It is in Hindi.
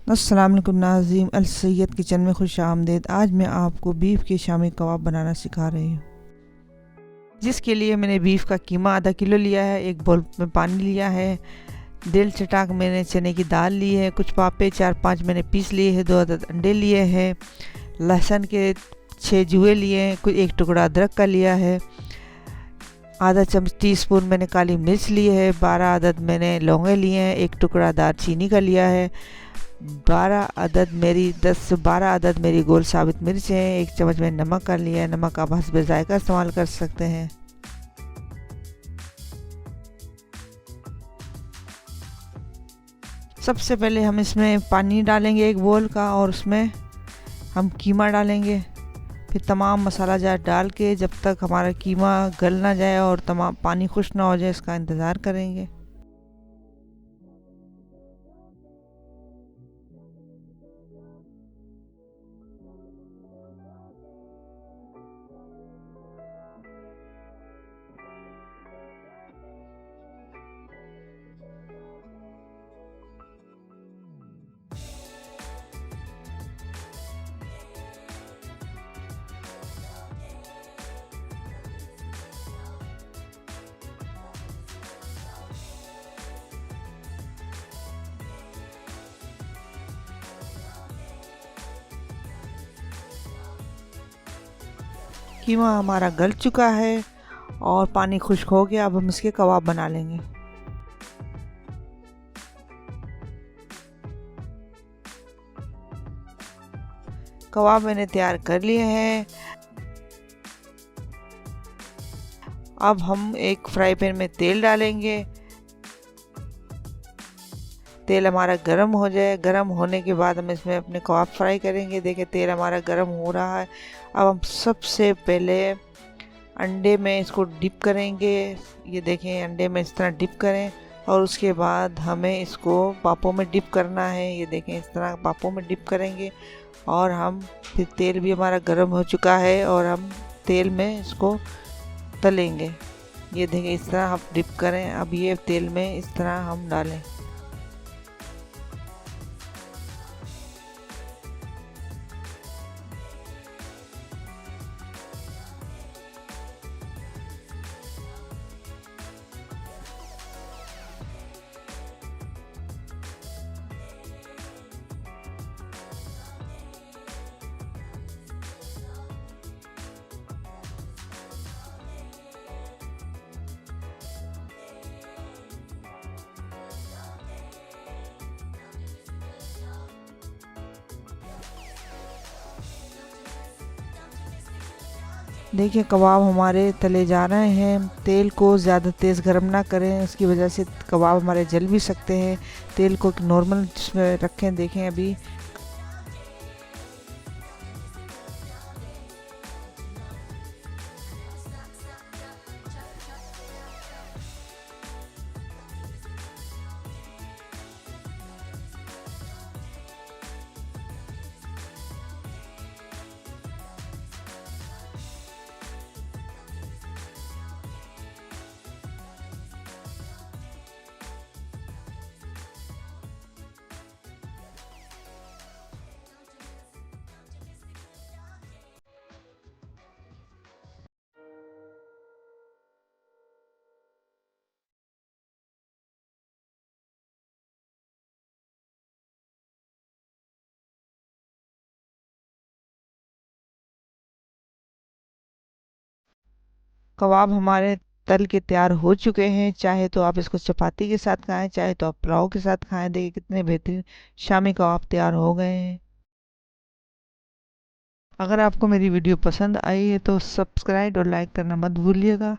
अस्सलाम वालेकुम नाज़रीन, अल सैयद किचन में खुश आमदीद। आज मैं आपको बीफ के शामी कबाब बनाना सिखा रही हूँ, जिसके लिए मैंने बीफ का कीमा आधा किलो लिया है, एक बोल में पानी लिया है, डेढ़ चटाक मैंने चने की दाल ली है, कुछ पापे 4-5 मैंने पीस लिए हैं, 2 अदद अंडे लिए हैं, लहसुन के 6 जुए लिए हैं, कुछ एक टुकड़ा अदरक का लिया है, आधा चम्मच टीस्पून मैंने काली मिर्च ली है, 12 अदद मैंने लौंगे लिए हैं, एक टुकड़ा दालचीनी का लिया है, 10 से 12 अदद मेरी गोल साबित मिर्च है, एक चम्मच मैंने नमक का लिया है। नमक आप हस्ब जायका इस्तेमाल कर सकते हैं। सबसे पहले हम इसमें पानी डालेंगे एक बोल का, और उसमें हम कीमा डालेंगे। फिर तमाम मसाला जार डाल के जब तक हमारा कीमा गल ना जाए और तमाम पानी खुश्क ना हो जाए, इसका इंतज़ार करेंगे। कीमा हमारा गल चुका है और पानी खुश्क हो गया। अब हम इसके कबाब बना लेंगे। कबाब मैंने तैयार कर लिए हैं। अब हम एक फ्राई पैन में तेल डालेंगे। तेल हमारा गर्म हो जाए, गर्म होने के बाद हम इसमें अपने कबाब फ्राई करेंगे। देखिए तेल हमारा गर्म हो रहा है। अब हम सबसे पहले अंडे में इसको डिप करेंगे। ये देखें, अंडे में इस तरह डिप करें और उसके बाद हमें इसको पापों में डिप करना है। ये देखें, इस तरह पापों में डिप करेंगे और हम फिर तेल भी हमारा गर्म हो चुका है और हम तेल में इसको तलेंगे। ये देखें, इस तरह आप डिप करें। अब ये तेल में इस तरह हम डालें। देखिए कबाब हमारे तले जा रहे हैं। तेल को ज़्यादा तेज़ गर्म ना करें, उसकी वजह से कबाब हमारे जल भी सकते हैं। तेल को नॉर्मल जिसमें रखें। देखें अभी कबाब हमारे तल के तैयार हो चुके हैं। चाहे तो आप इसको चपाती के साथ खाएं, चाहे तो आप पुलाव के साथ खाएं। देखिए कितने बेहतरीन शामी कबाब तैयार हो गए हैं। अगर आपको मेरी वीडियो पसंद आई है तो सब्सक्राइब और लाइक करना मत भूलिएगा।